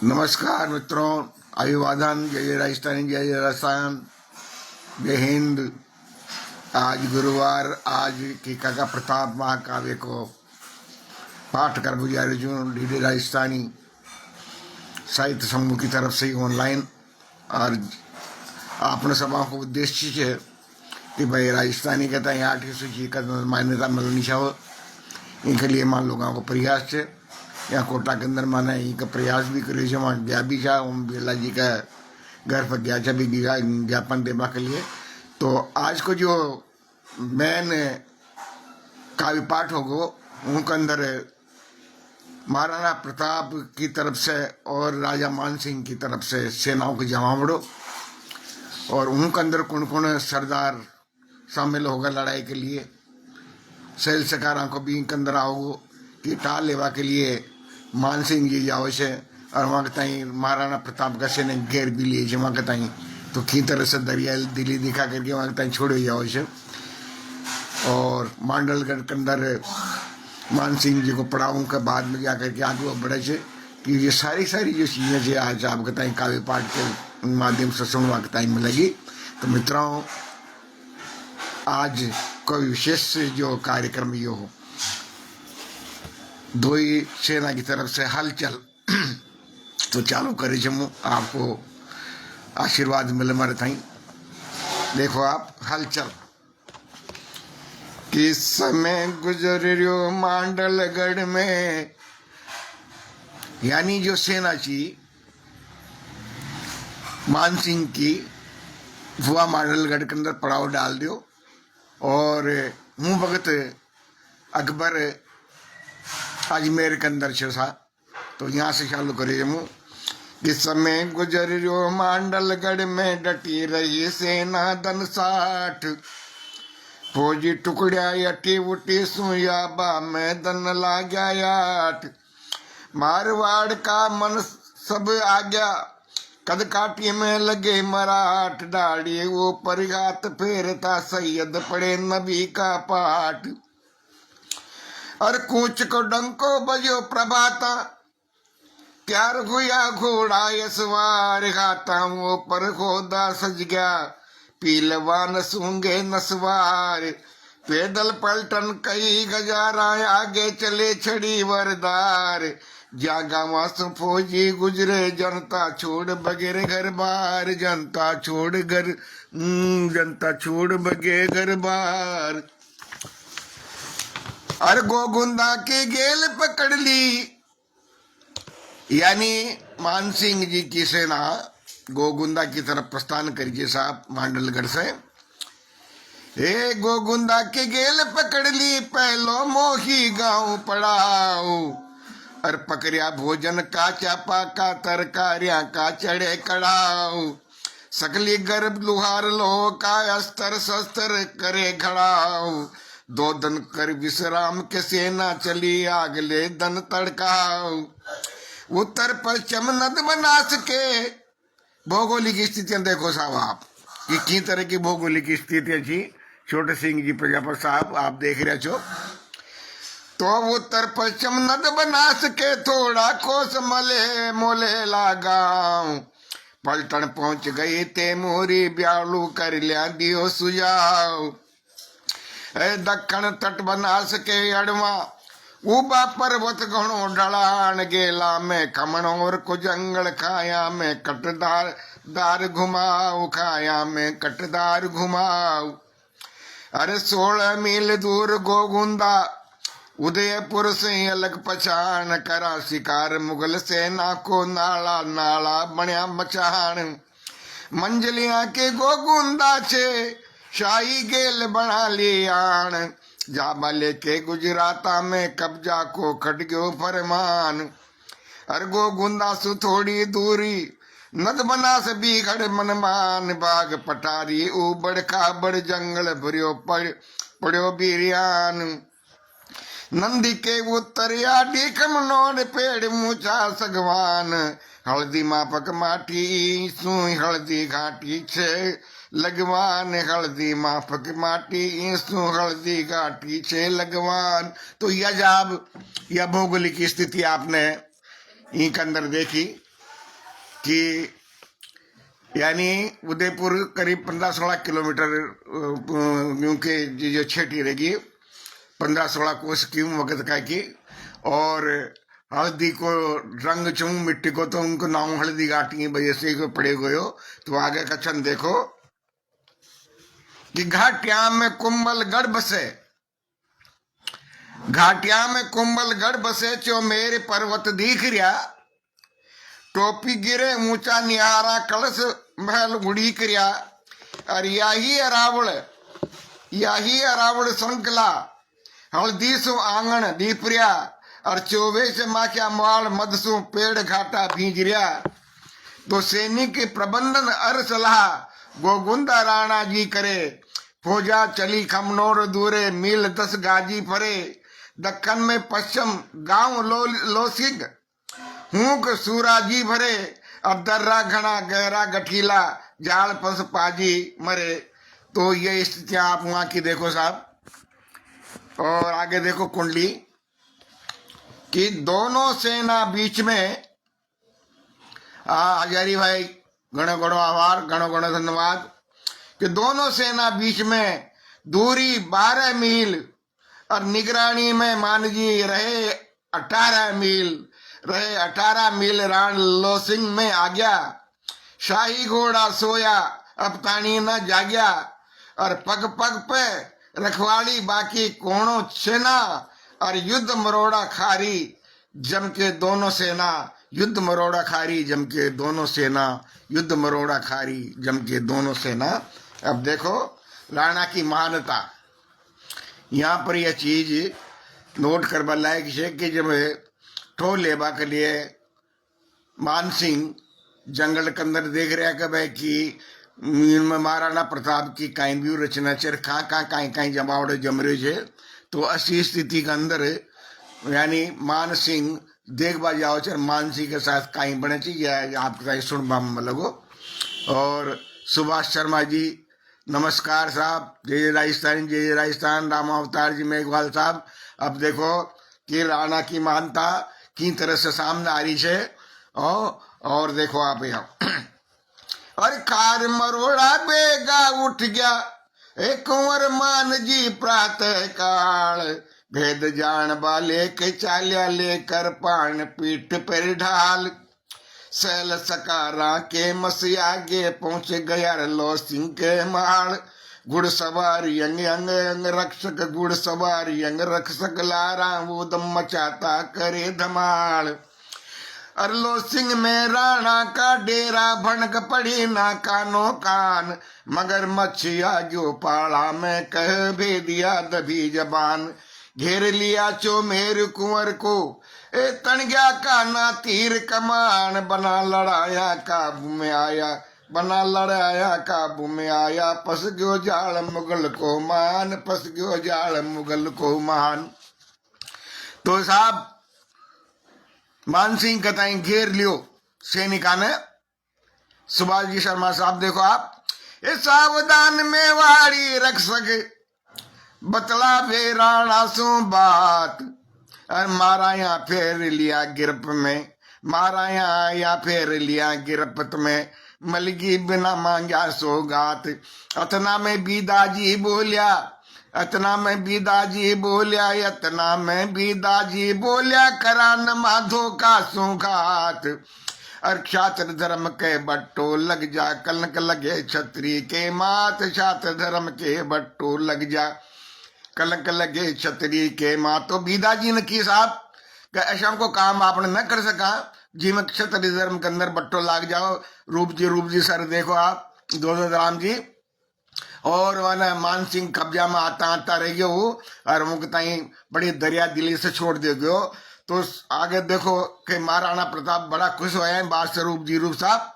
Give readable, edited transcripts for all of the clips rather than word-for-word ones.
नमस्कार मित्रों, अभिवादन। जय जय राजस्थानी, जय जय राजस्थान, जय हिंद। आज गुरुवार, आज की काका प्रताप महाकाव्य को पाठ कर गुजारे जो डीडी राजस्थानी साहित्य समूह की तरफ से ऑनलाइन। और आपने सभा को उद्देश्य है कि भाई राजस्थानी कहता है 8 सूची का मान्यता मिलनी चाहिए। इनके लिए मान लोगों को प्रयास है या कोटा के अंदर माना इनका प्रयास भी करे जो वहाँ गया भी जा ओम बिरला जी का घर पर गया भी ज्ञापन देवा के लिए। तो आज को जो मैन काव्य पाठ होगो उनके अंदर महाराणा प्रताप की तरफ से और राजा मान सिंह की तरफ से सेनाओं के जमावड़ो, और उनके अंदर कौन कौन सरदार शामिल होगा लड़ाई के लिए। शैल सकारा को भी इनके अंदर आओगो कि टाल लेवा के लिए मान सिंह जी जाओ से, और वहाँ कहीं महाराणा प्रताप का सेने घेर भी लिए वहाँ कहीं तो की तरह से दरिया दिल्ली दिखा करके वहाँ कहीं छोड़े जाओ से। और मांडलगढ़ के अंदर मान सिंह जी को पड़ाऊँ के बाद में जा करके आगे वो बढ़े से कि ये सारी जो चीज़ें जो आज आप कहीं काव्य पाठ के माध्यम से सुनवा के टाइम मिलेगी। तो मित्रों, आज कोई विशेष जो कार्यक्रम ये हो, दो ही सेना की तरफ से हलचल तो चालू करे जमू आपको आशीर्वाद मिले मारे थाई। देखो आप हलचल किस समय गुजर रियो मांडलगढ़ में, यानी जो सेना थी मान सिंह की वो मांडलगढ़ के अंदर पड़ाव डाल दियो। और हूँ वक्त अकबर अजमेर के अंदर था, तो यहाँ से चालू करे जमू। इस समय गुजर रियो मांडलगढ़ में डटी रही सेना दन 60, फौजी टुकड़िया यटी उटी सुयाबा में दन ला गया 8। मारवाड़ का मन सब आ गया, कद काटी में लगे मराठ, डाड़ी वो परिगात फेरता सैयद पड़े नबी का पाठ। और कूच को डंको बजो प्रभाता, प्यार हुआ घोड़ा यसवार, खाता वो पर खोदा सज गया, पीलवान सूंगे नसवार। पैदल पलटन कई गजारा, आगे चले छड़ी वरदार, जागा मासू फौजी गुजरे, जनता छोड़ बगैर घर बार, जनता छोड़ बगे घर बार। और गोगुंदा की गेल पकड़ ली, यानी मान सिंह जी की सेना गोगुंदा की तरफ प्रस्थान करिए साहब मांडलगढ़ से। ए गोगुंदा की गेल पकड़ ली, पहलो मोही गांव पड़ाओ, और पकड़िया भोजन का चापा का तरकारियां का चढ़े कड़ाओ। सकली गर्भ लुहार लो का अस्तर शस्त्र करे खड़ाओ, 2 दिन कर विश्राम के सेना चली आगले दन तड़काओ। उत्तर पश्चिम नद बनास के भौगोलिक स्थितियां देखो साहब आप कि की तरह की भौगोलिक स्थितियां थी। छोटे सिंह जी प्रजापत साहब आप देख रहे हो। तो उत्तर पश्चिम नद बनास के थोड़ा कोस मले मोले लगाओ, पलटन पहुंच गई ते मोरी ब्यालू कर लिया दियो सुझाव। दक्षिण तट बनास के अड़वा उबा पर्वत घणो ढलान, गेला में खमण और कुजंगल, खाया में कटदार घुमाओ, खाया में कटदार घुमाओ। अरे 16 मील दूर गोगुंदा, उदयपुर से अलग पछाण, करा शिकार मुगल सेना को, नाला नाला बण्या मचान। मंजलिया के गोगुंदा छे शाही गेल बना लियान, जाबा लेके गुजराता में कब्जा को खट गयो फरमान। अरगो गुंदा सु थोड़ी दूरी नद बना से बीघड़ मनमान, बाग पठारी उबड़ खाबड़ जंगल भरियो पड़ियो बीरियान। नंदी के उत्तरिया डीकम नोड पेड़ मुचा सगवान, हल्दी मापक माटी सुई हल्दी घाटी छे लगवान, हल्दी माफक माटी इंसु हल्दी घाटी छे लगवान। तो यह भौगोलिक स्थिति आपने इनके अंदर देखी कि यानी उदयपुर करीब 15-16 किलोमीटर क्योंकि जो छेटी रहेगी 15-16 कोस की वक्त का की। और हल्दी को रंग चूं मिट्टी को तो उनको नाम हल्दी घाटी की वजह से पड़े गए हो। तो आगे का छंद देखो कि घाटिया में कुंभलगढ़ बसे, घाटिया में कुंभलगढ़ बसे चो मेरे पर्वत दिख रिया, टोपी गिरे ऊंचा निहारा कलश महल उड़ी क्रिया। और यही अरावल संकला हल्दी सु आंगन दीपरिया, और चौबे से माख्या माल मदसु पेड़ घाटा भींजरिया। तो सैनिक के प्रबंधन अर सलाह गोगुंदा राणा जी करे, फौजा चली खमनोर दूरे मील 10 गाजी फरे। दक्कन में पश्चिम गांव लोसिग हूक सूराजी भरे, अब दर्रा घना गहरा गठीला जाल पस पाजी मरे। तो ये स्थितियां आप वहां की देखो साहब। और आगे देखो कुंडली कि दोनों सेना बीच में हजारी भाई घणो घणो आभार, घणो घणो धन्यवाद। कि दोनों सेना बीच में दूरी 12 मील, और निगरानी में मान जी रहे 18 मील, रहे 18 मील राण लो सिंह में आ गया। शाही घोड़ा सोया अब तानी न जाग्या, और पग पग पे रखवाली बाकी कोनो सेना, और युद्ध मरोड़ा खारी जम के दोनों सेना, युद्ध मरोड़ा खारी जम के दोनों सेना, युद्ध मरोड़ा खारी जम के दोनों सेना। अब देखो राणा की महानता, यहाँ पर यह चीज नोट करवा लायक है कि जब ठो लेबा के लिए मान सिंह जंगल के अंदर देख रहा कि भाई कि महाराणा प्रताप की कहीं भी रचना चर कहीं जमावड़े जमरे छे। तो ऐसी स्थिति के अंदर यानी मान सिंह देखबा जाओ चर मान सिंह के साथ कहीं बने चाहिए आप कहीं सुनबा में लगो। और सुभाष शर्मा जी नमस्कार साहब, जय राजस्थान, जय राजस्थान, राम अवतार जी मेघवाल साहब। अब देखो कि राणा की मानता की तरह से सामने आ रही है। और देखो आप यहाँ अरे कार मरोड़ा बेगा उठ गया, एक कुंवर मान जी प्रातः काल, भेद जान वाले के चाल्या लेकर पान पीठ पर ढाल, सैल सकारा के मसिया गे पहुंच गया लो सिंह के माल, घुड़सवार यंग यंग यंग रक्षक घुड़सवार यंग रक्षक लारा वो दम मचाता करे धमाल। अरलो सिंह में राणा का डेरा भनक पड़ी ना कानो कान, मगर मच्छिया जो पाला में कह भेदिया दबी जबान, घेर लिया चो मेर कुंवर को ए तणग्या का ना तीर कमान, बना लड़ाया काबू में आया, बना लड़ाया काबू में आया, पस गयो जाल मुगल को मान, पस गयो जाल मुगल को मान। तो साहब मानसिंह कताई घेर लियो सैनिका ने। सुभाष जी शर्मा साहब देखो आप, ये सावधान में वाड़ी रक्षक बतला वे राणा सो बात, और मारा यहाँ फेर लिया गिरप में, मारा यहाँ फेर लिया गिरपत में, मलगी बिना मांगा सौगात। अतना में बीदाजी बोलिया, अतना में बीदाजी बोलिया, अतना में बीदाजी बोलिया, करा न माधो का सुघात। और क्षात्र धर्म के बट्टो लग जा, कलंक लगे छत्री के मात, क्षात्र धर्म के बट्टो लग जा, कलंक लगे छत्री के मात। तो बीदाजी ने की साहब ऐसा को काम आपने न कर सका जी, में क्षत्रिय धर्म के अंदर बट्टो लाग जाओ। रूप जी सर देखो आप दोनों राम जी। और मान सिंह कब्जा में आता रह गयो वो, और उनके ताई बड़ी दरिया दिली से छोड़ दे गयो। तो आगे देखो कि महाराणा प्रताप बड़ा खुश हुए हैं बात से रूप साहब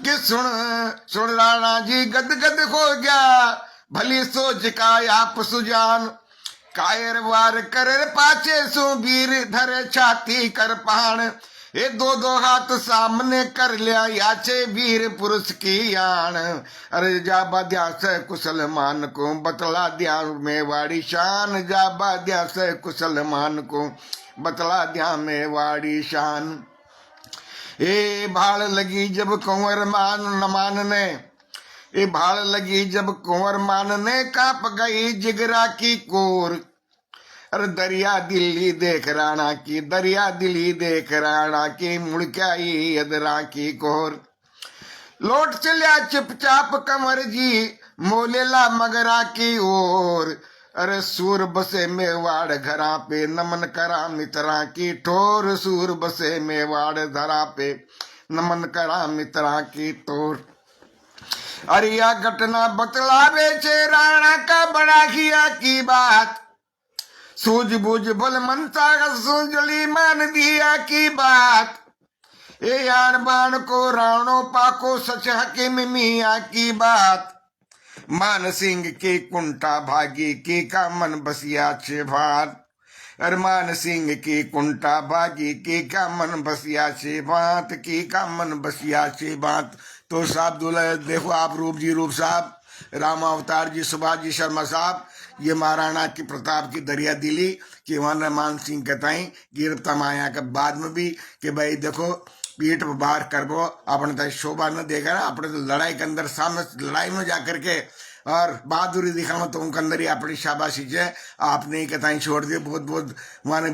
कि सुन राणा जी गद गद हो गया, भली सोच का आप सुजान, कायर वार कर पाचे सो वीर धरे छाती कर पान, ये दो हाथ सामने कर लिया याचे वीर पुरुष की यान। अरे जाबा द्या से कुशल मान को बतला द्या मेवाड़ी शान, जाबा द्या से कुशल मान को बतला द्या मेवाड़ी शान। ए भाड़ लगी जब कुंवर मान न मानने, ए भाड़ लगी जब कुंवर मानने, कांप गई जिगरा की कोर। अरे दरिया दिल्ली देख राणा की, दरिया दिल्ली देख राणा की, मुड़ क्या ये अदरा की कोर। लौट चलिया चुपचाप कंवर जी, मोलेला मगरा की ओर। अरे सूर बसे मेवाड़ घरा पे, नमन करा मित्रा की ठोर। सूर बसे मेवाड़ धरा पे, नमन करा मित्रा की ठोर। अरे यह घटना बतलावे छे राणा का बड़ा किया की बात। सूझबूझ बल मनता सुजली मान दिया की बात। ए यार बाण को राणो पाको, सच हकीम मिया की बात। मान सिंह की कुंटा भागी की का मन बसिया छे भात। अरमान सिंह की कुंटा भागी की का मन बसिया छे बात, की का मन बसिया छे बात। तो साहब दूल्हा देखो आप, रूप साहब, राम अवतार जी, सुभाष जी शर्मा साहब, ये महाराणा की प्रताप की दरिया दिली कि वहां मान सिंह कहताई गिरफ्ता माया के बाद में भी कि भाई देखो पीठ बाहर करबो अपने तो शोभा न देगा ना, अपने तो लड़ाई के अंदर सामने लड़ाई में जाकर के और बहादुरी दिखाओ तो उनके अंदर ही अपनी शाबाशी है। आपने ही कथाई छोड़ दिए, बहुत बहुत माने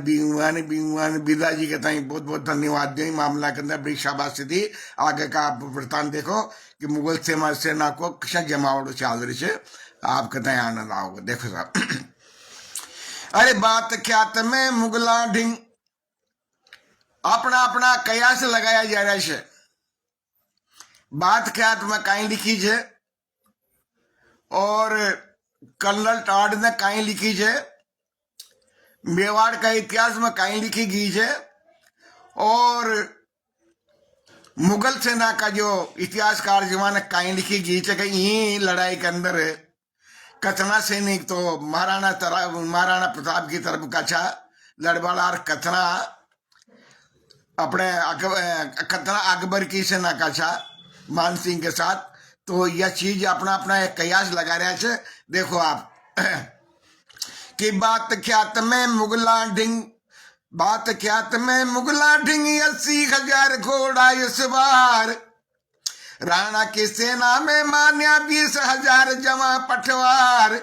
बिदा जी कथाई बहुत बहुत धन्यवाद दिए। मामला के अंदर बड़ी शाबाशी दी। आगे का आप वृतांत देखो कि मुगल सेना को कशा जमावट चाल रही है, आप कथाई आनंद आओगे। देखो साहब अरे बात ख्यात में मुगला ढिंग अपना अपना कयास लगाया जा रहा है। बात ख्यात में कहीं लिखी है और कर्नल टाड ने कहीं लिखी है, मेवाड़ का इतिहास में कहीं लिखी गई है, और मुगल सेना का जो इतिहासकार जवान कहीं लिखी गई है कि यही लड़ाई के अंदर कथना सैनिक तो महाराणा प्रताप की तरफ कछा लड़वाड़ कथना अपने कथना अकबर की सेना कछा मान सिंह के साथ। तो यह चीज अपना अपना एक कयास लगा रहा है। देखो आप कि बात ख्यात में मुगला ढिंग, बात ख्यात में मुगला ढिंग 80,000 घोड़ा इस बार। राणा की सेना में मान्या 20,000 जमा पटवार।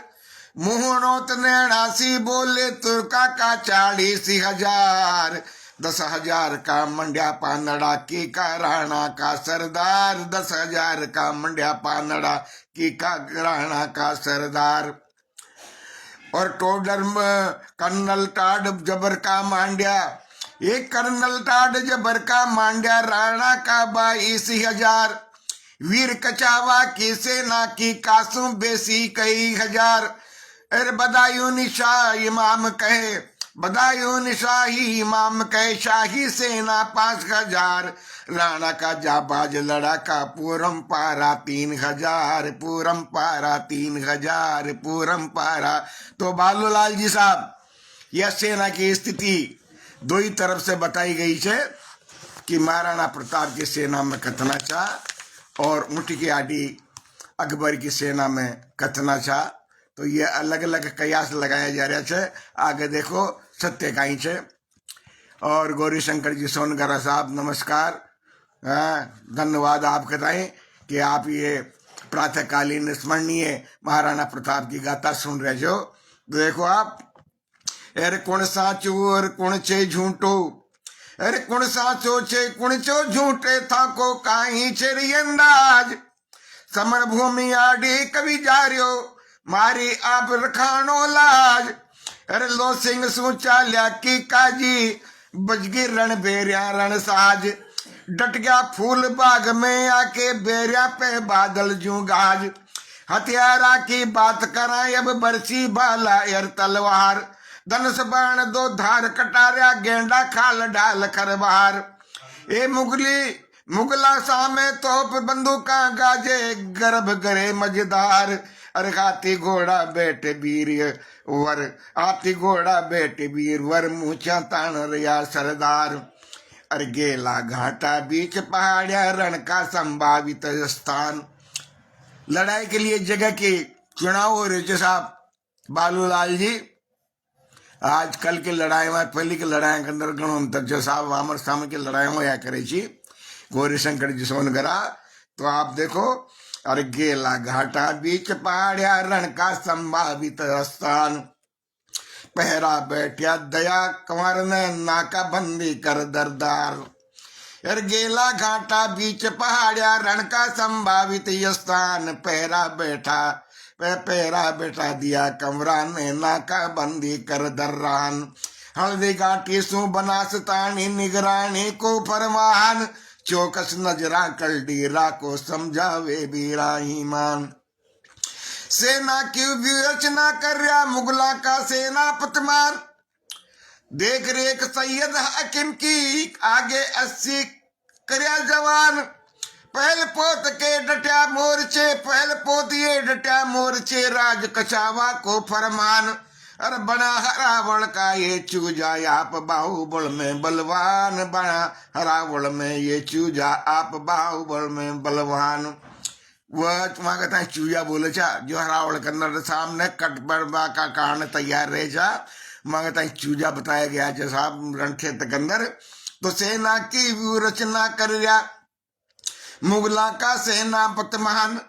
मुहनोत नैणासी बोले तुर्का का 40,000। 10,000 का मंड्या पानड़ा की का राणा का सरदार। 10,000 का मंड्या पानड़ा की का राणा का सरदार। और टोडर कर्नल टाड जबर का मांड्या, एक कर्नल टाड जबर का मांड्या राणा का 22,000। वीर कचावा की सेना की कासू बेसी कई हजार। अरे बदायूं निशा इमाम कहे, बदायूं निशाही इमाम कहे शाही सेना 5,000। राणा का जाबाज लड़ाका पूरम पारा 3,000। पूरम पारा 3,000। पूरम पारा। तो बालूलाल जी साहब, यह सेना की स्थिति दो ही तरफ से बताई गई है कि महाराणा प्रताप की सेना में कथना चाह और ऊँट की आड़ी अकबर की सेना में कथना चाह। तो ये अलग अलग कयास लगाया जा रहा है। आगे देखो सत्य काई छे। और गौरी शंकर जी सोनगरा साहब नमस्कार, धन्यवाद आप कहते कि आप ये प्रातःकालीन स्मरणीय महाराणा प्रताप की गाथा सुन रहे हो। देखो आप, अरे कुण साचो और कुण छे झूठो, अरे कुण साचो छे कुण छो झूठे था को काई छे अंदाज। समर भूमि आड़ी कवि जा रियो मारी आप रखानो लाज। अरे लो सिंह सूचा लिया की काजी बजगी रण बेरिया रण साज। डट गया फूल बाग में आके बेरिया पे बादल जू गाज। हथियारा की बात कराए अब बरसी बाला यर तलवार। धनुष बाण दो धार कटारिया गेंडा खाल डाल कर बाहर। ए मुगला सामे तोप बंदूका गाजे गर्भ करे मजेदार। अरे हाथी घोड़ा बैठे वीर वर, हाथी घोड़ा बैठे वीर वर मूछा तान रिया सरदार। अरे गेला घाटा बीच पहाड़िया रण का संभावित स्थान। लड़ाई के लिए जगह की चुनाव हो रहे साहब बालूलाल जी। आजकल के लड़ाई में पहले के लड़ाई के अंदर घणो अंतर जो साहब आमर सामने की लड़ाई होया करे छी। गौरी शंकर जी सोनगरा। तो आप देखो, अरे गेला घाटा बीच पहाड़िया रण का संभावित स्थान, पहरा बैठा दया कंवर ने नाका बंदी कर दरदार। यार गेला घाटा बीच पहाड़िया रण का संभावित स्थान, पहरा बैठा दिया कंवरा ने नाका बंदी कर दर्रान। हल्दी घाटी सु बनासतानी निगरानी को फरमान, चौकस नजरा कर डीरा को समझावे बीरा ईमान। सेना की व्यूरचना कर रहा मुगला का सेनापतिमान, देख रेख सैयद हाकिम की आगे 80 करया जवान। पहल पोत के डटा मोर्चे, पहल पोत ये डटा मोर्चे, राज कछावा को फरमान। अरे बना हरावल का ये चूजा आप बाहुबल में बलवान, बना हरावल में ये चूजा आप बाहुबल में बलवान। वह वहां कहता है चूजा बोले चा जो हरावल कन्नड़ सामने कट बरबा का कारण तैयार रहे जा, मांगता है चूजा बताया गया जो साहब रणक्षेत्र के अंदर। तो सेना की व्यूरचना कर रहा मुगला का सेनापति महान,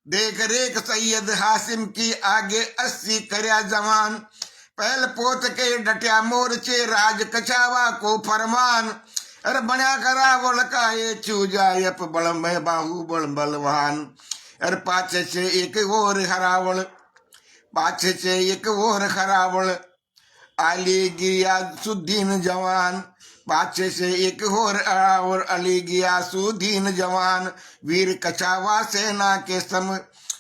देख रेख सैयद हासिम की आगे 80 करया जवान। पहल पोत के डटिया मोर्चे, राज कछावा को फरमान। अरे बना करावल का ये चूजा यप बल में बाहुबल बलवान। अरे पाछे से एक और हरावल, पाछे से एक और हरावल, आली गियासुद्दीन जवान। पाछे से एक और अली गियासुद्दीन जवान। वीर कछावा सेना के सम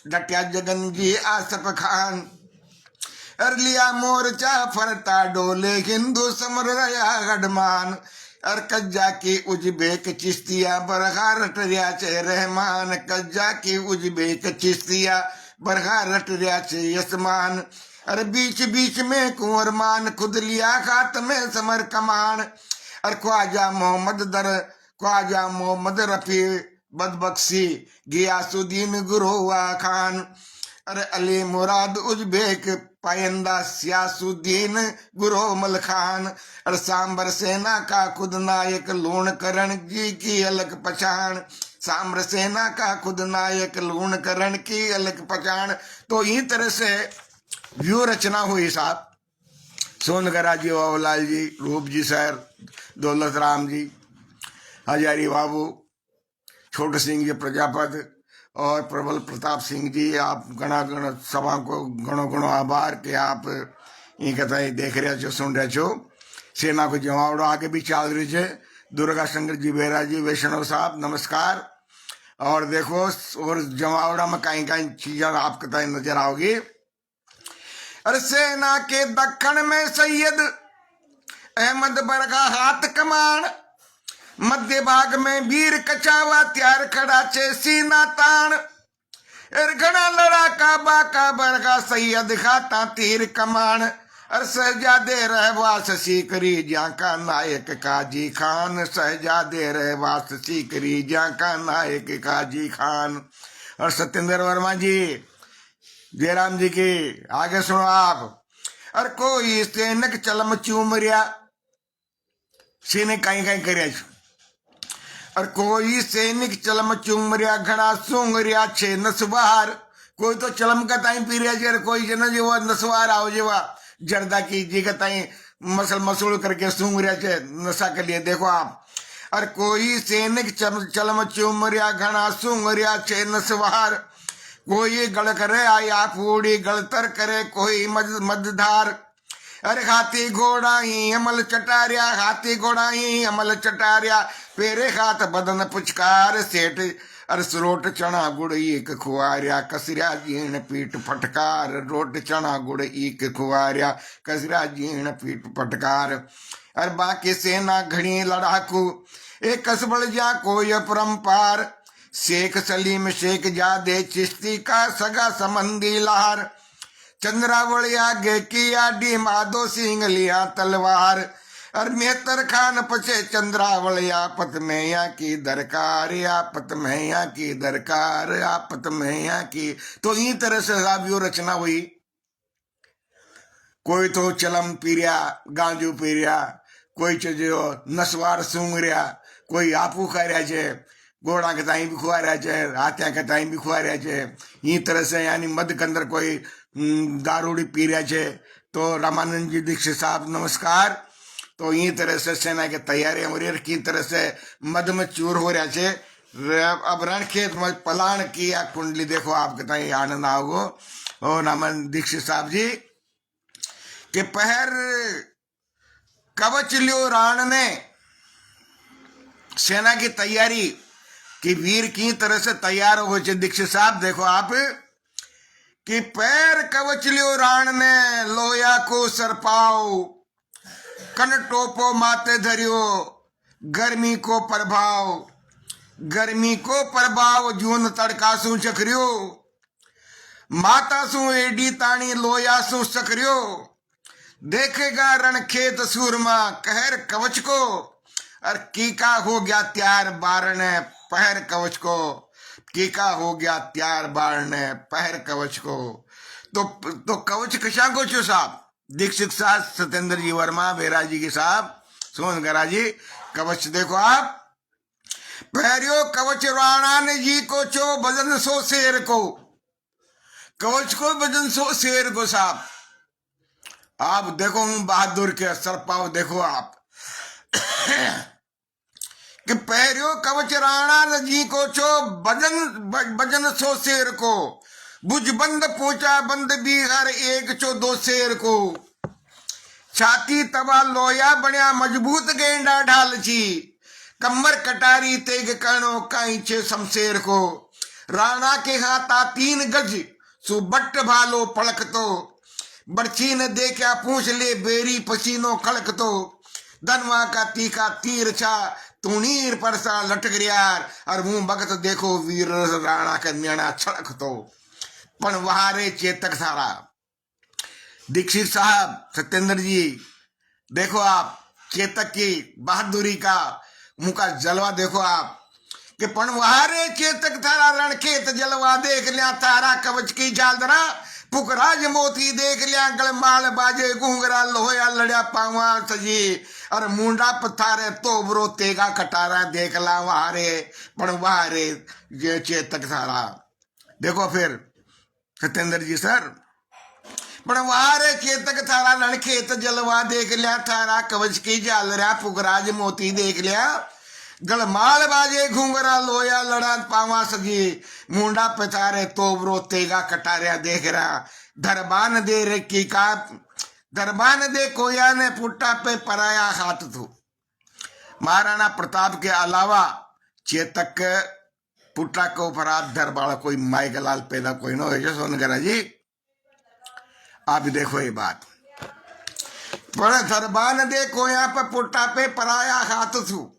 डटिया जगन जी आसफ खान। अर लिया मोर्चा फरता डोले हिंदू समर रया गढ़मान। अर कज्जा की उजबेक चिश्तिया बरखा रटरिया चे रहमान, कज्जा की उजबेक चिश्तिया बरखा रटरिया चे यस्मान। अरे बीच बीच में कुंवर मान, खुद लिया खात में समर कमान। अर ख्वाजा मोहम्मद रफी बदबख्शी गियासुद्दीन गुरुआ खान। अरे अली मुराद उजबेक पायंदा सियासुद्दीन गुरोमल खान। और सांबर सेना का खुद नायक लूण करण जी की अलग पहचान, सांबर सेना का खुद नायक लूण करण की अलग पहचान। तो इस तरह से व्यू रचना हुई साहब। सोनगरा जी, बाबूलाल जी, रूप जी सर, दौलत राम जी, हजारी बाबू, छोटे सिंह जी प्रजापति और प्रबल प्रताप सिंह जी, आप गणा गण सभा को गणो गणो आभार के आप ये कहता है देख रहे छो, सुन रहे छो। सेना को जमावड़ो आगे भी चल रही है। दुर्गा शंकर जी बेरा जी, वैष्णव साहब नमस्कार। और देखो और जमावड़ा में कहीं कहीं चीजें आप कहता नजर आओगी। अरे सेना के दक्षिण में सैयद अहमद बरगा हाथ कमान, मध्य भाग में वीर कछावा त्यार खड़ा चे सीना तान। घना लड़ा का बाका बरगा सैयद खाता तीर कमान। अर सहजादे रहवास सीकरी जाका नायक काजी खान, सहजादे रहवास सीकरी जाका नायक काजी खान। और सत्येंद्र वर्मा जी, जयराम जी की आगे सुनो आप। और कोई सैनिक चलम चूमरिया, सीने कहीं कहीं करे। और कोई सैनिक चलम चूमरिया घना सूंगरिया छे नसवार। कोई तो चलम का ताई पी रहा, कोई जन जो नसवार आओ जेवा जर्दा की जी का ताई मसूल करके सूंग रहा छे नशा के लिए। देखो आप। और कोई सैनिक चलम चूमरिया घना सूंगरिया छे नसवार। कोई गल करे आया फूड़ी गलतर करे कोई मझधार। अरे हाथी घोड़ा ही अमल चटारिया, हाथी घोड़ा ही अमल चटारिया। पेरे हाथ बदन पुचकार सेठ, अरे रोट चना गुड़ एक खुआरिया, कसरिया जीण पीठ फटकार। रोट चना गुड़ एक खुआरिया, कसरिया जीण पीठ फटकार। अरे बाकी सेना घड़ी लड़ाकू, एक कसबल जा कोई परम्पार। शेख सलीम शेख जादे चिश्ती का सगा संबंधी लार। चंद्रावली आगे की आडी माधो सिंह लिया तलवार। और मेहतर खान पचे चंद्रावली आपत में या की दरकार, आपत में या की दरकार, आपत में या की। तो इस तरह से साहब रचना हुई। कोई तो चलम पीरिया गांजू पीरिया, कोई जो नसवार सूंग रिया, कोई आपू खा रहा है, घोड़ा के ताई भी खुआ रहा है, हाथिया के ताई भी खुआ रहा है। ई तरह से यानी मद के अंदर कोई दारूड़ी पी रहा है। तो रामानंद जी दीक्षित साहब नमस्कार। तो ई तरह से सेना की तैयारी हो रही है, की तरह से मद में चूर हो रहा है। अब रणखेत में पलाण की आ कुंडली देखो, आपके ताई आनंद आओगो। और रामानंद दीक्षित साहब जी के पहर कवच लियो राण ने, सेना की तैयारी कि वीर की तरह से तैयार हो गए। दीक्षित साहब देखो आप कि पैर कवच लियो राण ने, लोया को सरपाओ, कन टोपो माते धरियो, गर्मी को प्रभाव, गर्मी को प्रभाव जून तड़कासू चक्रियो, मातासू एडी ताणी लोयासू सक्रियो, देखेगा रणखेत सूरमा कहर कवच को, और कीका हो गया त्यार बारण पहर कवच को, कीका हो गया त्यार बारण पहर कवच को। तो कवच कशा को छो साहब? दीक्षित साहब, सत्येंद्र जी वर्मा, बेरा जी की साहब, सोनगरा जी, कवच देखो आप। पहरियो कवच राणा ने जी को चो बजन सो शेर को, कवच को बजन सो शेर को साहब। आप देखो बहादुर के सरपाव देखो आप कि पहरियो कवच राणा जी को चो बजन सो शेर को, बुझ बंद पूछा बंद भी हर एक चो दो शेर को, छाती तवा लोया बनिया मजबूत गेंडा ढाल छी, कमर कटारी तेग कणो काई छे शमशेर को, राणा के हाथा 3 गज सुबट्ट भालो पलक तो, बर्छी ने देखा पूछ ले बेरी पसीनो खड़क तो, धनवा का तीखा तीर छा तुनीर पर सा लटक रियार, और मुंह भगत देखो वीर राणा का न्याणा छड़क तो, पण वहारे चेतक सारा। दीक्षित साहब, सत्येंद्र जी देखो आप चेतक की बहादुरी का मुंह का जलवा देखो आप कि पण वहारे चेतक थारा रणखेत जलवा देख लिया, तारा कवच की झालरा पुकराज मोती देख लिया, गलमाल बाजे घूंगरा लोया लड़या पावा सजी, और मुंडा पथारे तोबरो तेगा कटारा देख ला वहारे, पण वहारे ये चेतक थारा। देखो फिर सत्येंद्र जी सर, पण वहारे चेतक थारा रणखेत जलवा देख लिया, थारा कवच की झालरा पुकराज मोती देख लिया, गलमाल बाजे घूंगरा लोया लड़ा पावा सजी, मुंडा पथारे तोबरो तेगा कटारिया देख रहा, दरबान दे रेकी का दरबान दे कोया ने पुट्टा पे पराया हाथ थू। महाराणा प्रताप के अलावा चेतक पुट्टा के ऊपर हाथ दरबार कोई माई का लाल पैदा कोई न हो। सोनगरा जी आप देखो ये बात, पर दरबान दे कोया पे पुट्टा पे पराया हाथ थू,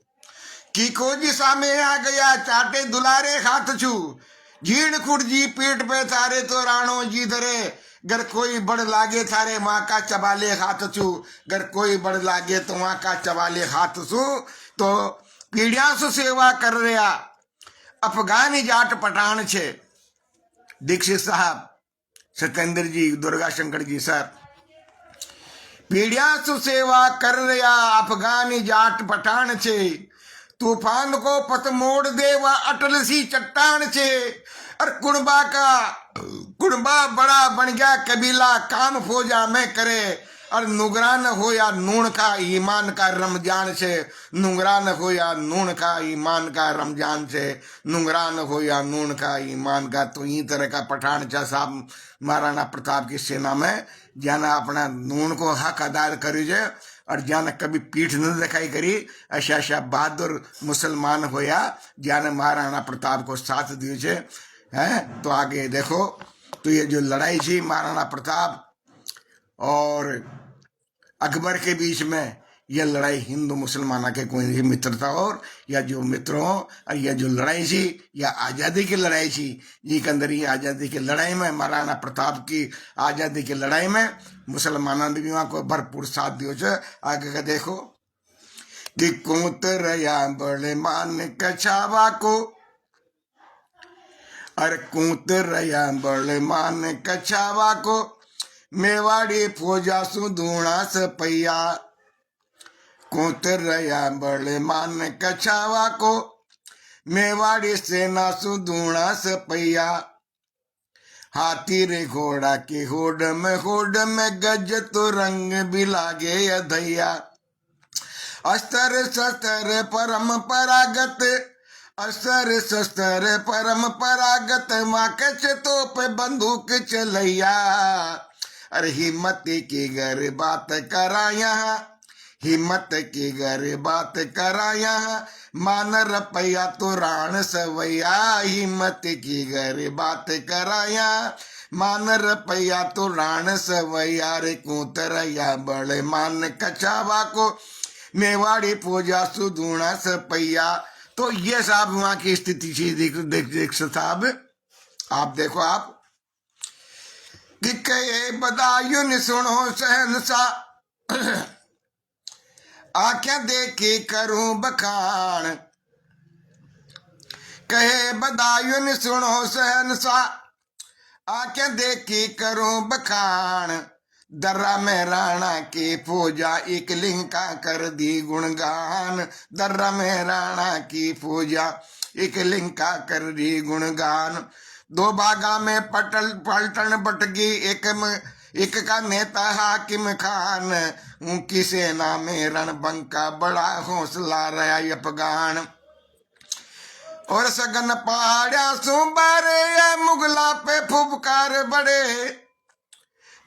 की खोजी सामे आ गया चाटे दुलारे हाथ छू, झीण खुड़जी पीठ पे थारे तो राणो जी धरे, गर कोई बड़ लागे थारे माँ का चबाले हाथ छू, गर कोई बड़ लागे तो माँ का चबाले हाथ छू। तो पीढ़िया सु सेवा कर रहा अफगानी जाट पठान छे। दीक्षित साहब, सत्येंद्र जी, दुर्गा शंकर जी सर, पीढ़िया सु सेवा कर रहा अफगानी जाट पठान छे, तूफान को पत मोड़ दे व अटल सी चट्टान छे, और कुणबा बड़ा बन गया कबीला काम फौजा में करे, और नुगरान हो या नून का ईमान का रमजान से, नुगरान हो या नून का ईमान का रमजान से, नुगरान हो या नून का ईमान का। तो ई तरह का पठान चा साहब महाराणा प्रताप की सेना में जाना अपना नून को हक अदा करी जे, और जान कभी पीठ न दिखाई करी, ऐसा ऐसा बहादुर मुसलमान होया जान महाराणा प्रताप को साथ दिए छे है। तो आगे देखो, तो ये जो लड़ाई थी महाराणा प्रताप और अकबर के बीच में, यह लड़ाई हिंदू मुसलमान के कोई मित्रता और या जो मित्रों और यह जो लड़ाई थी यह आज़ादी की लड़ाई थी। ये के अंदर ही आज़ादी की लड़ाई में, महाराणा प्रताप की आज़ादी की लड़ाई में मुसलमानों ने भी वहाँ को भरपूर साथ दियो छे। आगे का देखो कि कूत रया बड़े मान कछावा को, अरे कूत रया बड़े मान कछावा को, मेवाड़ी फौजा सुधूणा सपैया, कोतरया बड़े मान कछावा को, मेवाड़ी सेना सुदूणा सपैया। हाथी रे घोड़ा के होड़ में गज तो रंग भी लागे अधैया। अस्त्र शस्त्र परम्परागत, अस्त्र शस्त्र परम्परागत, माँ के तोप बंदूक चलैया। अरे हिम्मत की गर बात करा यहाँ, हिम्मत की गर बात करा यहाँ, मान रपैया तो राण सवैया। हिम्मत की गर बात करा यहाँ, मान रपैया तो राण सवैया। रे कोतरया बड़े मान कछावा को, मेवाड़ी पूजा सुदूणा सपैया। तो ये साहब वहां की स्थिति थी। देख साहब, आप देखो आप कि कहे बदायूं सुनो सहनसा, आंखें देखी करूं बखान। कहे बदायूं सुनो सहनसा, आंखें देखी करूं बखान। दर्रा में राणा की पूजा एक लिंका कर दी गुणगान। दर्रा में राणा की पूजा एक लिंका कर दी गुणगान। दो भागा में पलटन बटगी, एक का नेता हाकिम खान। उनकी सेना में रणबंका बड़ा हौसला रहा अफगान। और सगन पहाड़िया सुबारे मुगला पे फुबकार बड़े।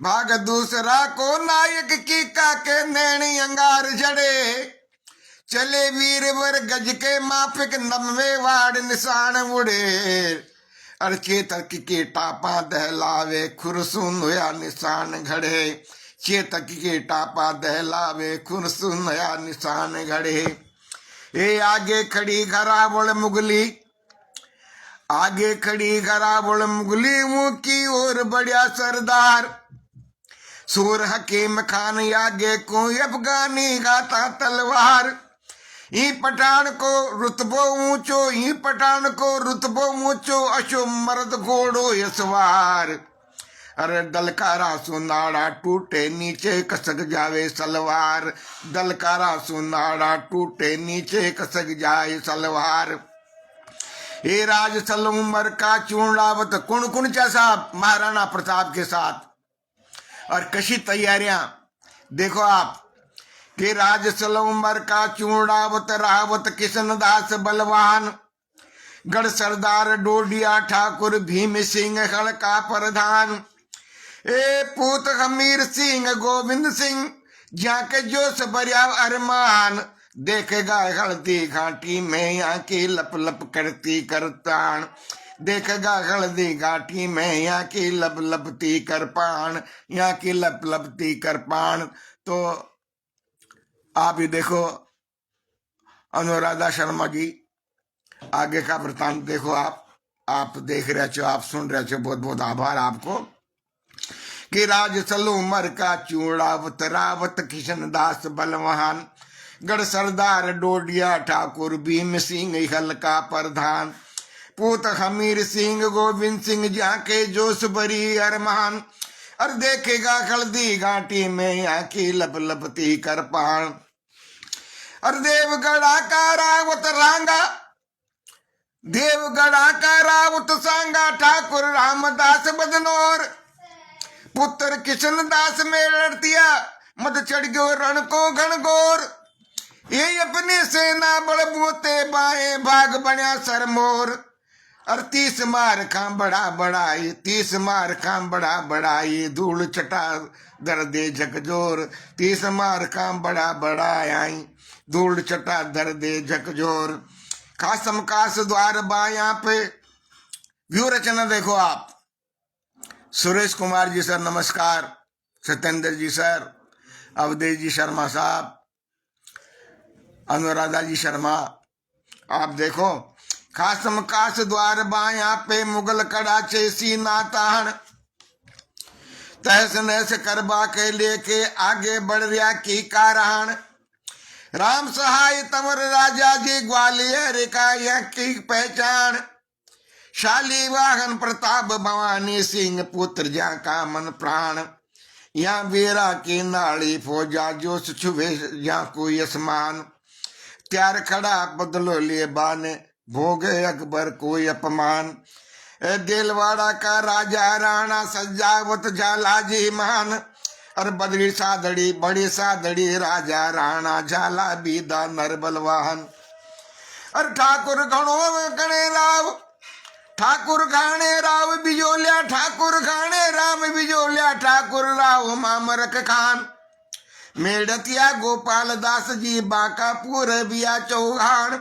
भाग दूसरा को नायक की काके नैनी अंगार जड़े। चले वीरवर गज के माफिक 90 वाड़ निशान उड़े। अड़के तक के टापा दहलावे खुरसुन होया निशान घड़े। चेतक के टापा दहलावे खुरसुन होया निशान घड़े। ए आगे खड़ी घरावल मुगली, आगे खड़ी घरावल मुगली, मुंह की ओर बढ़िया सरदार। सूर हकीम खान आगे को अफगानी गाता तलवार। ई पठान को रुतबो ऊंचो, ई पठान को रुतबो ऊंचो, अशो मर्द घोड़ो यसवार। अरे दलकारा सुनाड़ा टूटे नीचे कसक जावे सलवार। दलकारा सुनाड़ा टूटे नीचे कसक जाए सलवार। ये राज सलूमर का चूड़ावत कुण कुण साहब महाराणा प्रताप के साथ। और कशी तैयारियां देखो आप कि राज सलूमर का चूड़ावत रावत किशनदास बलवान। गढ़ सरदार डोडिया ठाकुर भीम सिंह हड़ का प्रधान। ए पूत हमीर सिंह गोविंद सिंह जाके जोश बरिया अरमान। देखेगा हल्दी घाटी में यहाँ की लप लप करती करतान। देखेगा हल्दी घाटी में यहाँ की लब लपती करपान, यहाँ की लप लपती करपान। तो आप ही देखो अनुराधा शर्मा जी आगे का वृतांत देखो। आप देख रहे हो, आप सुन रहे हो, बहुत बहुत आभार आपको। कि राज सलूमर का चूड़ावत रावत किशनदास बलवान। गढ़ सरदार डोडिया ठाकुर भीम सिंह हल्का प्रधान। पूत हमीर सिंह गोविंद सिंह जाके जोश बरी अरमान। और देखेगा हल्दी घाटी में यहाँ की लब लपती करपान। और देवगढ़ा का रावत रांगा, देवगढ़ा का रावत सांगा। ठाकुर रामदास बदनौर पुत्र किशनदास में लड़तिया। मद चढ़ गयो रण को घनघोर। ये अपनी सेना बड़बूते बाएं भाग बन्या सरमोर। और 30 मार खां बड़ा बड़ाई, 30 मार खां बड़ा बड़ाई। धूल चटा दर्दे झकझोर, 30 मार खां बड़ा बड़ाई। धूल चटा दर्दे झकझोर। खासम कास द्वार बाया पे व्यू रचना देखो आप। सुरेश कुमार जी सर नमस्कार। सत्येंद्र जी सर, अवधेश जी शर्मा साहब, अनुराधा जी शर्मा। आप देखो खासम कास द्वार बाया पे मुगल कड़ा चेसी नातान। तहस नहस करबा के लेके आगे बढ़ रहा की कारहान। राम सहाय तंवर राजा जी ग्वालियर का यह की पहचान। शाली वाहन प्रताप भवानी सिंह पुत्र जा का मन प्राण। यहाँ वीरा की नाड़ी फौजा जोश छुवे यहाँ कोई आसमान, त्यार खड़ा बदलो लिए बाने भोगे अकबर कोई अपमान। दिलवाड़ा का राजा राणा सजावत झाला जी मान, और बदरी सादड़ी बड़ी सादड़ी राजा राणा झाला बीदा नर बलवान। और ठाकुर घणो गणे राव, ठाकुर घाणे राव बिजोलिया, ठाकुर घाणे राम बिजोलिया, ठाकुर राव मामरक खान। मेड़तिया गोपाल दास जी बाका पूरबिया चौहान,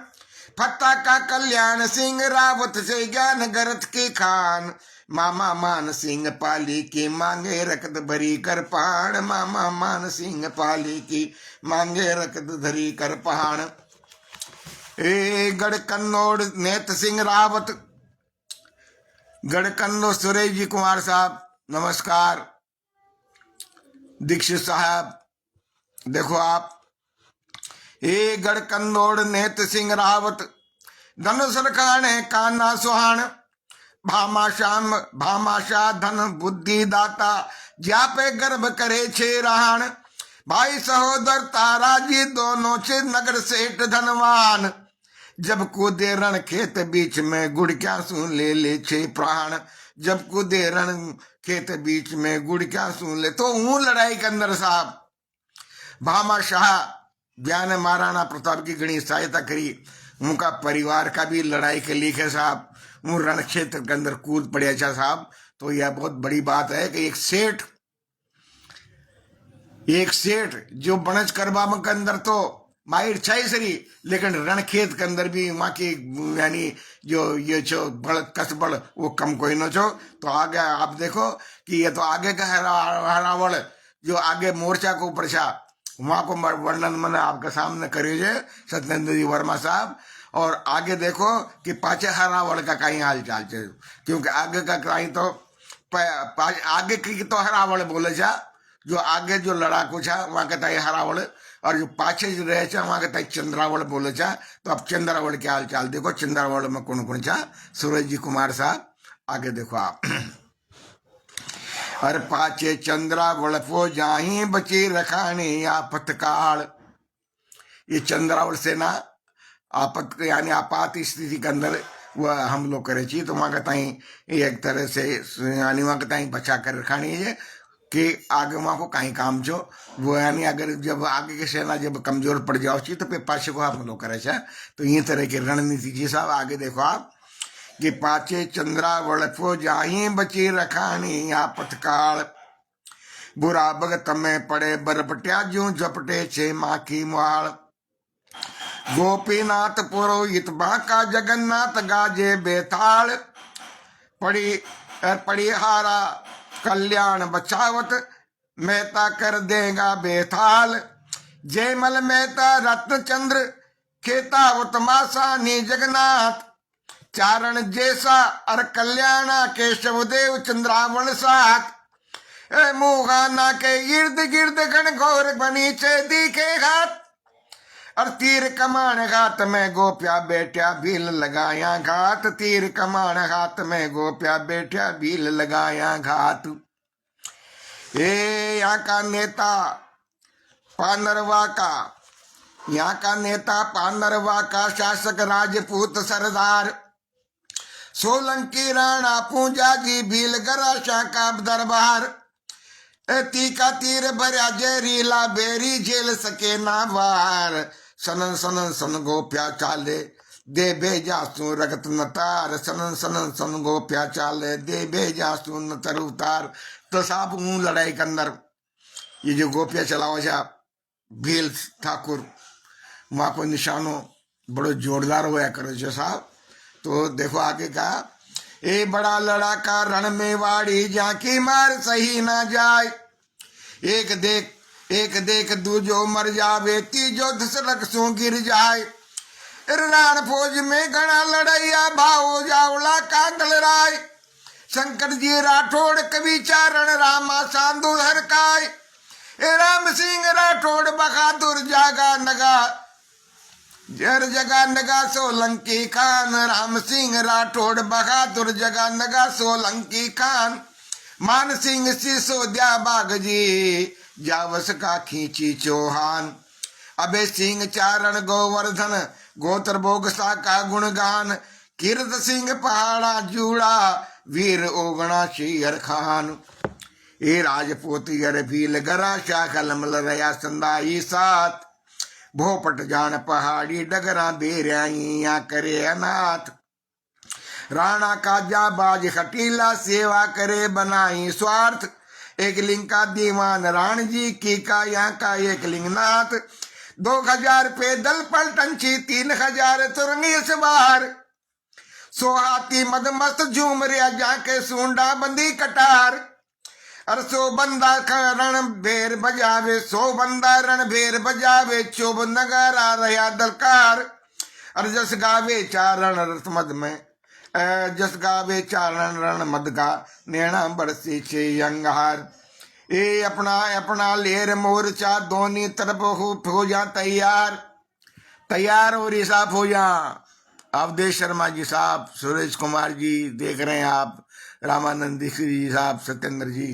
फत्ता का कल्याण सिंह रावत से ज्ञान गरत के खान। मामा मान सिंह पाली की मांगे रकत भरी कर पहाड़, मामा मान सिंह पाली की मांगे रकत धरी कर पहाड़। ए गढ़ कन्नौड़ नेत सिंह रावत, गढ़ कन्नौड़ सुरेश जी कुमार साहब नमस्कार। दीक्षित साहब देखो आप, ए गढ़ कन्नौड़ नेत सिंह रावत, धनुष रखाणे कान्हा सुहान। भामाशाह धन बुद्धि दाता, ज्यापे गर्भ करे छे रहान। भाई सहोदर तारा जी दोनों छे नगर सेठ धनवान। जब कूदे रण खेत बीच में गुड़ क्या सुन ले छे प्राण। जब कूदे रण खेत बीच में गुड़ क्या सुन ले, तो हूं लड़ाई के अंदर साहब भामाशाह ज्ञान महाराणा प्रताप की घनी सहायता करी। उनका परिवार का भी लड़ाई के लिए साहब वो रण क्षेत्र के अंदर कूद पड़े साहब। तो यह बहुत बड़ी बात है कि एक सेठ जो बनज करबा के अंदर तो माहिर छाई सरी, लेकिन रणखेत के अंदर भी वहां की यानी जो ये छो बड़ कसबड़ वो कम कोई न छो। तो आगे आप देखो कि ये तो आगे का हरावल जो आगे मोर्चा को ऊपर छा, वहां को वर्णन मैंने आपके सामने करिए सत्येंद्र जी वर्मा साहब। और आगे देखो कि पाचे हरावल का कहीं हाल चाल चे, क्योंकि आगे का कहीं तो आगे की तो हरावल बोले छा, जो आगे जो लड़ाकू छा वहां कहता है हरावल, और जो पाछे जो रहे छा वहां कहता है चंद्रावल बोले छा। तो अब चंद्रावल के हाल चाल देखो, चंद्रावल में कौन कौन छा, सूरज जी कुमार साहब आगे देखो आप। हर पाचे चंद्रावल पो जाही बची रखानी आफत काल। ये चंद्रावल सेना आपत यानी आपात स्थिति के अंदर वह हम लोग करे चाहिए। तो वहां कहता एक तरह से यानी वहां कहता बचा कर रखानी है कि आगे वहां को कहीं काम जो वो यानी अगर जब आगे की सेना जब कमजोर पड़ जाओ चाहिए तो फिर पाछे को हम लोग करे। तो ये तरह की रणनीति जी साहब आगे देखो आप कि पाचे चंद्रावल पो जाही बची रखानी आफत काल। बुरा भगत में पड़े बरपटिया जू झपटे छे माँ की मुआल। गोपीनाथ पुरोहित बांका जगन्नाथ गाजे बेताल। पड़ी हारा कल्याण बचावत मेहता कर देगा बेताल। जयमल मेहता रत्नचंद्र खेतावत मासानी जगन्नाथ। चारण जैसा अर कल्याणा केशव देव चंद्रावण साथ। मुहाना के इर्द गिर्द घनघोर बनी चेदी के घात। और तीर कमान घात में गोप्या बेटिया भील लगाया घात। तीर कमान घात में गोप्या बेटिया भील लगाया घात। यहाँ का नेता पांडरवा का, यहाँ का नेता पांडरवा का शासक राजपूत सरदार। सोलंकी राणा पूंजा जी भील गराशा का दरबार। तीका तीर भरिया जहरीला बेरी झेल सके ना वार। सनन सनन सन गोप्या चाले दे बेजासू रगत नतार। सनन सनन सन गोप्या चाले दे बेजासू नतर उतार। तो साहब लड़ाई के अंदर ये जो गोपिया चलावा जा भील ठाकुर वहां को निशानों बड़ो जोरदार होया करो साहब। तो देखो आगे का ए बड़ा लड़ाका रण में वाड़ी जाकी मार सही ना जाए। एक देख दूजो मर जावे तीजो धसलक सो गिर जाए। रण फौज में घना लड़ैया भाओ जावला कांगल राय। शंकर जी राठौड़ कवि चारण रामा सांदू हरकाय। राम सिंह राठौड़ बहादुर जागा नगा जर जगा नगा सोलंकी खान। राम सिंह राठौड़ बहादुर जगा नगा सोलंकी खान। मान सिंह सिसोदिया बाग जी, जावस का खींची चौहान। अबे सिंह चारण गोवर्धन, गोत्र बोगसा का गुणगान। कीरत सिंह पहाड़ा जूड़ा, वीर ओगणा शेर खान। ए राजपूत यर भील गरा, शाह कलम लरया संदाई साथ। भोपट जान पहाड़ी डगरा, बेरिया करे अनाथ। राणा का जाबाज खटीला, सेवा करे बनाई स्वार्थ। एक लिंग का दीवान राण जी की का, यहाँ का एक लिंगनाथ। 2000 पैदल पलटन, 3000 तुरंगी सवार। सोहाती मदमस्त झूम रिया, जाके सूंडा बंदी कटार। अर सो बंदा रण भेर बजावे, सो बंदा रण भेर बजावे, चोब नगारा रहा दलकार। अर जस गावे चारण रस मद में, जस गावे चारण रण मद का, नैना बरसी छे अंगार। ए अपना अपना लेर मोर्चा, दोनों तरफ हो जा तैयार। तैयार हो रही साहब हो जा। अवधेश शर्मा जी साहब, सुरेश कुमार जी देख रहे हैं आप, रामानंद जी साहब, सत्येंद्र जी।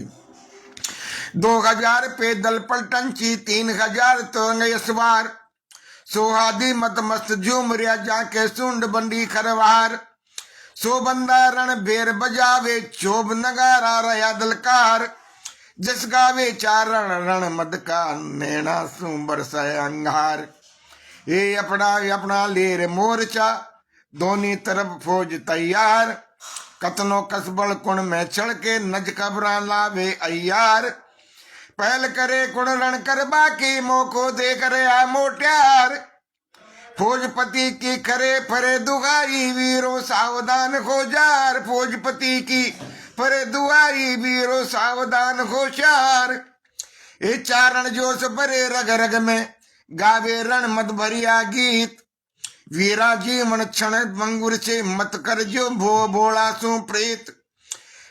2000 पैदल पलटन, 3000 तुरंग सवार। सोहादी मत मस्त झूम रिया, जाके सुंड बंडी खरवार। सो बंदा रण भेर बजावे, चोब नगारा रहा दलकार। जस गावे चारण रण मद का, नैना सू बरसाए अंगार। ये अपना अपना लेर मोर्चा, दोनों तरफ फौज तैयार। कतनो कसबल कुण में चढ़ के, नज खबरा लावे अयार। पहल करे कुण रण कर बाकी, मोको दे करे आ मोट्यार। फौजपति की करे फरे दुगाई, वीरों सावधान हो जार। फौजपति की फरे दुआई, वीरों सावधान होशियार। ये चारण जोश भरे रग रग में, गावे रण मत भरिया गीत। वीरा जीवन क्षण मंगुर से, मत कर जो भो भोला सु प्रीत।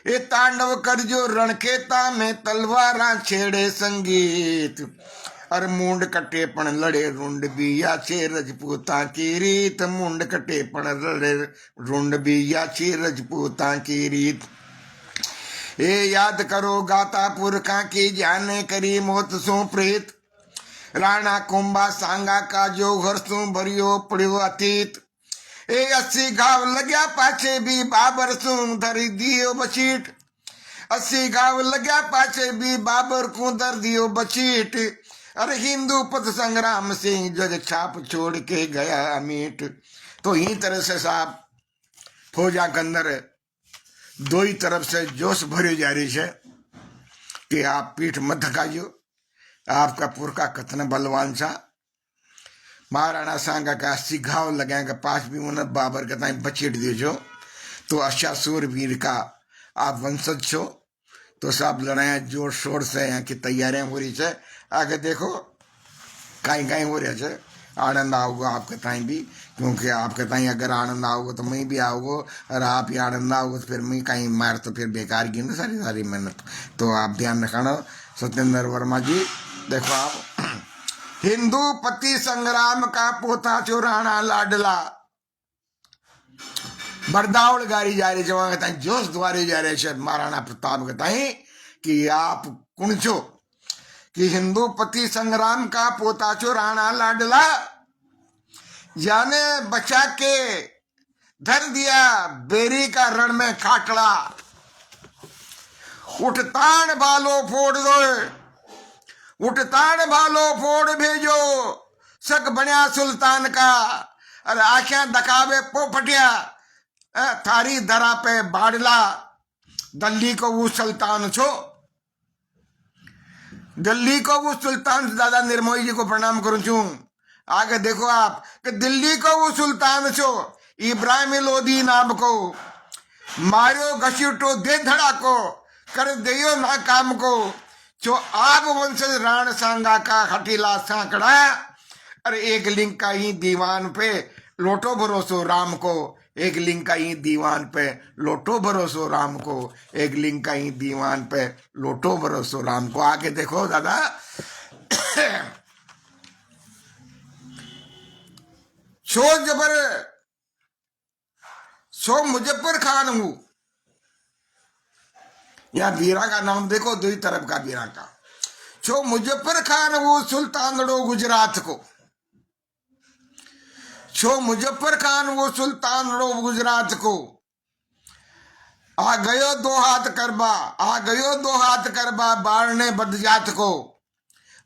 ये तांडव कर जो रण खेता में, तलवारा छेड़े संगीत। अर मुंड कटे पण लड़े रुंड बिया छे, रजपूता की रीत। मुंड कटे पण लड़े रुंड बिया छे, रजपूता की रीत। ए याद करो गाता पुरखा की, जाने करी मौत सो प्रीत। राणा कुंभा सांगा का, जो घर सू भरियो पड़ियो अतीत। ए 80 घाव लग्या पाछे भी, बाबर सू धरी दियो बचीट। 80 घाव लग्या पाछे भी, बाबर को धर दियो बचीट। अरे हिंदू पथ संग्राम सिंह, जग छाप छोड़ के गया अमीट। तो ही तरह से साहब फौजा के अंदर दो ही तरफ से जोश भरी जा रही है कि आप पीठ मत धकाइयो, आपका पुरखा कथन बलवान सा। महाराणा सांगा का 80 घाव लगाएगा, पास भी उन्हें बाबर का बचेट दे जो। तो अच्छा सूरवीर का आप वंशज छो। तो सब लड़ाइया जोर शोर से यहाँ की तैयारियां हो रही है। आगे देखो कहीं कहीं हो रहा है, आनंद आओगे आपके ताई भी, क्योंकि आपके ताई अगर आनंद आओगे तो मैं भी आओगे, और आप ही आनंद आओगे तो फिर मैं कहीं मार तो फिर बेकार की ना सारी सारी मेहनत। तो आप ध्यान रखना। सत्येंद्र वर्मा जी देखो आप, हिंदू पति संग्राम का पोता चो राणा लाडला, बरदावड़ गारी जा रही जवान कहता है, जोश द्वारे जा रहे शायद महाराणा प्रताप कहता है कि आप कुणचो कि हिंदू पति संग्राम का पोता चो राणा लाडला, जाने बचा के धर दिया बेरी का रण में खाटला। उठतान भालो फोड़ दो, उठतान भालो फोड़ भेजो, सक बनिया सुल्तान का। अरे आख्या दकावे पोपटिया, थारी धरा पे बाड़ला। दिल्ली को वो सुल्तान छो, दिल्ली को वो सुल्तान, दादा निर्मोही जी को प्रणाम करूं छू। आगे देखो आप कि दिल्ली को वो सुल्तान छो, इब्राहिम लोधी नाम को मारियो घसीटो दे धड़ा को, कर दियो ना काम को। जो आप वंशज राण सांगा का हटीला सांकड़ा, अरे एक लिंग का ही दीवान पे लोटो भरोसो राम को। एक लिंग का ही दीवान पे लोटो भरोसो राम को, एक लिंग का ही दीवान पे लोटो भरोसो राम को। आगे देखो दादा सो जबर सो मुजफ्फर खान हूं, यहाँ वीरा का नाम देखो, दो ही तरफ का वीरा का। छो मुजफ्फर खान वो सुल्तान रो गुजरात को, छो मुजफ्फर खान वो सुल्तान रो गुजरात को, आ गयो दो हाथ करबा, आ गयो दो हाथ करबा बारने बदजात को,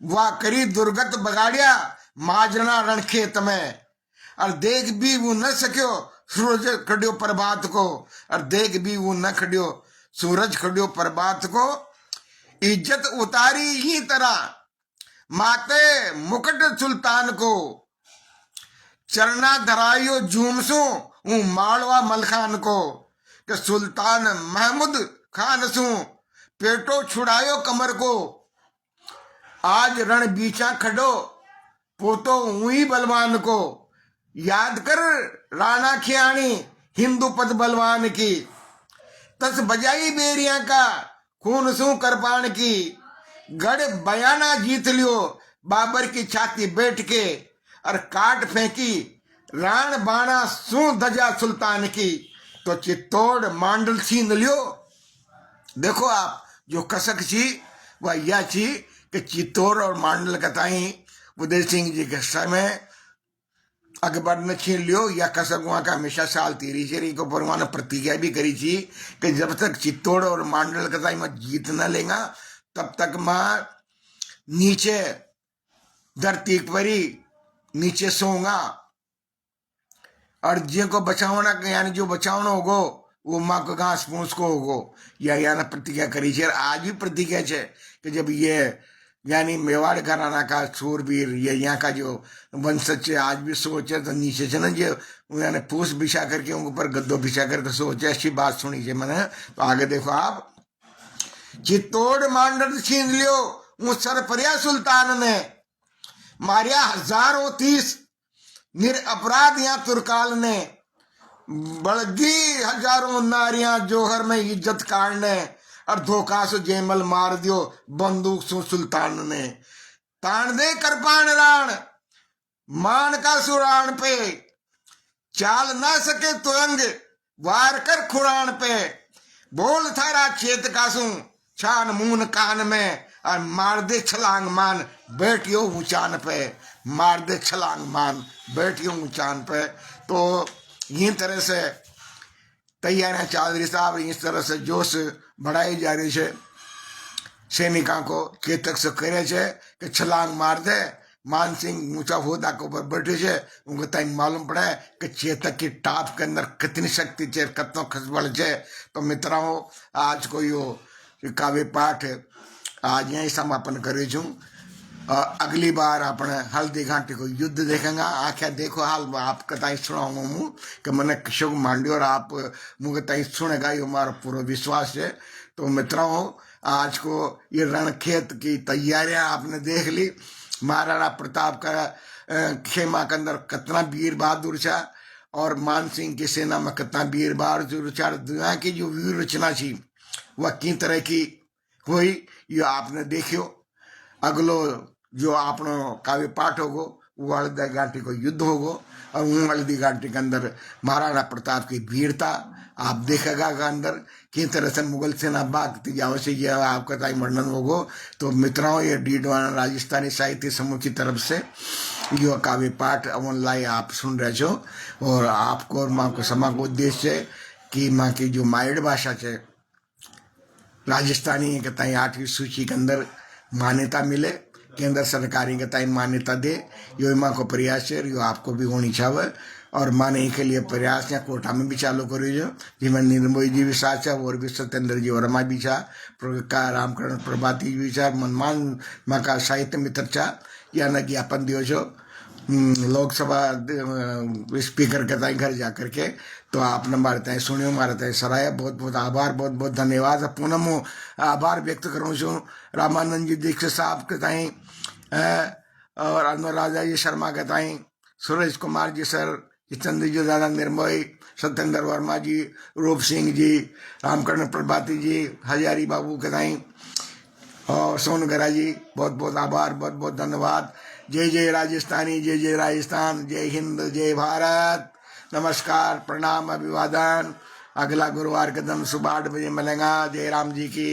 वह करी दुर्गत बगाड़िया माजना रणखेत में, और देख भी वो न सक्यो सूरज खड़ियो प्रभात को, और देख भी वो न खड़ियो सूरज खड़ियो प्रभात को, इज्जत उतारी ही तरह माते मुकुट सुल्तान को, चरना धराइयो झूमसू मालवा मलखान को, कि सुल्तान महमूद खान सू पेटो छुड़ायो कमर को, आज रण बीचा खड़ो पोतो हुई बलवान को, याद कर राणा खियाणी हिंदू पद बलवान की, तस बजाई बेरिया का खून सू करपान की, गढ़ बयाना जीत लियो बाबर की छाती बैठ के, और काट फेंकी राण बाणा सू धजा सुल्तान की, तो चित्तौड़ मांडल छीन लियो। देखो आप जो कसक छी वह यह छी कि चित्तौड़ और मांडल कताई उदय सिंह जी के समय अकबर ने छीन लियो, या कसक वहां का हमेशा साल तीरी शेरी को परवाना प्रतिज्ञा भी करी थी कि जब तक चित्तौड़ और मांडल कताई में जीत न लेगा तब तक मैं नीचे धरती पर ही नीचे सोऊंगा, और जिनको बचावना यानी जो बचावना होगो वो माँ को घास फूस को होगो, या यानी प्रतिज्ञा करी छे। आज भी प्रतिज्ञा है कि जब ये यानी मेवाड़ घराना का सूरवीर ये यहाँ का जो वंशज है आज भी सोचे तो नीचे से ना जो यानी पूछ बिछा करके उनके ऊपर गद्दो बिछा करके सोचे, अच्छी बात सुनी है मैंने। तो आगे देखो आप, चित्तौड़ मांडल छीन लियो वो सरपरिया सुल्तान ने, मारिया हजारों 30 निर अपराध यहाँ तुरकाल ने, बड़गी हजारों नारियां जोहर में इज्जत काटने, और धोखा से जेमल मार दियो बंदूक सु सुल्तान ने, तान दे करपान राण मान का सुरान पे, चाल ना सके तो अंग वार कर खुरान पे, बोल थारा चेत का सू छान मून कान में, और मार दे छलांग मान बैठियो ऊंचान पे, मार दे छलांग मान बैठियो ऊंचान पे। तो ये तरह से तैयारियां चौधरी साहब इस तरह से जोश बढ़ाई जा रही है, सैनिकों को चेतक से करे छे कि छलांग मार दे। मान सिंह ऊंचा होदा के ऊपर बैठे छे, उनको तक मालूम पड़े कि चेतक की टाप के अंदर कितनी शक्ति है, कितना खसबल है। तो मित्रों आज को यो काव्य पाठ आज यही समापन करे छू, अगली बार अपने हल्दी घाटी को युद्ध देखेंगे। आख्या देखो हाल आप कताई सुनाऊंगा मुँह कि मैंने किशोर मांडी और आप मुँह कताई सुनेगा, ये हमारा पूरा विश्वास है। तो मित्रों आज को ये रणखेत की तैयारियां आपने देख ली, महाराणा प्रताप का खेमा के अंदर कितना वीर बहादुर था, और मान सिंह की सेना में कितना वीर बहादुर था। दुनिया की जो वीर रचना थी वह किन तरह की हुई ये आपने देखियो। अगलो जो आपनो काव्य पाठ होगो वो हल्दी घाटी को युद्ध होगो, और उन हल्दी घाटी के अंदर महाराणा प्रताप की वीरता आप देखेगा के अंदर किस तरह से मुगल सेना भागती जाओ से ये आपका ताई वर्णन होगो। तो मित्रों ये डीडवाना राजस्थानी साहित्य समूह की तरफ से यो काव्य पाठ ऑनलाइन आप सुन रहे हो, और आपको और माँ को समा को उद्देश्य है कि माँ की जो माइड भाषा है राजस्थानी के ताई 8वीं सूची के अंदर मान्यता मिले, केंद्र सरकारी के ताई मान्यता दे, यो माँ को प्रयास है, यो आपको भी होनी चाहिए। और माने के लिए प्रयास या कोटा में भी चालू करो जो जिसमें निर्मोही जी भी साथ है, और भी सत्येंद्र जी वर्मा भी छा, का रामकरण प्रभाती भी छा, मनमान माँ का साहित्य मित्र छा, या न कि अपन दियो छो लोकसभा स्पीकर के ताई घर जा करके। तो आपने हमारे ताई सुनियो, हमारे ताई सराया, बहुत बहुत आभार, बहुत बहुत धन्यवाद। पुनः मु आभार व्यक्त करूँ छूँ रामानंद जी दीक्षित साहब के ताई, और अनुराजा जी शर्मा के ताई, सुरेश कुमार जी सर, चंद्र जी दादा निर्मोही, सत्येंद्र वर्मा जी, रूप सिंह जी, रामकरण प्रभाती जी, हजारी बाबू के ताई, और सोनगरा जी, बहुत बहुत आभार, बहुत बहुत धन्यवाद। जय जय राजस्थानी, जय जय राजस्थान, जय हिंद, जय भारत, नमस्कार, प्रणाम, अभिवादन, अगला गुरुवार के दिन सुबह 8 बजे मिलेगा। जय राम जी की।